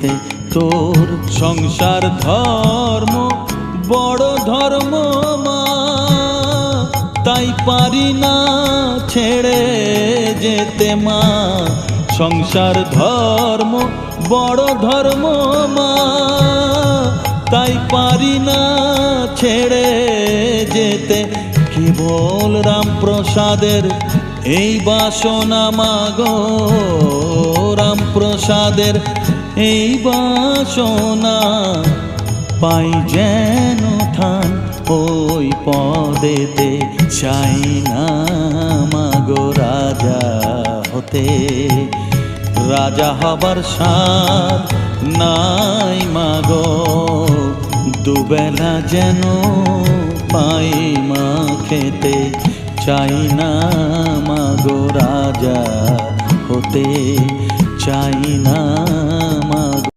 যেতে। তোর সংসার ধর্ম বড় ধর্ম মা, তাই পারি না ছেড়ে যেতে মা। সংসার ধর্ম বড় ধর্ম মা, তাই পারি না ছেড়ে যেতে। কেবল রামপ্রসাদের এই বাসনা মাগো, রামপ্রসাদের এই বাসনা, পাই যেন ঠান ওই পদেতে। চাই না মাগো রাজা হতে, রাজা হবার সাধ নাই মাগো। দুবেলা যেন পাই মা খেতে, চাই না মাগো রাজা হতে, চাই না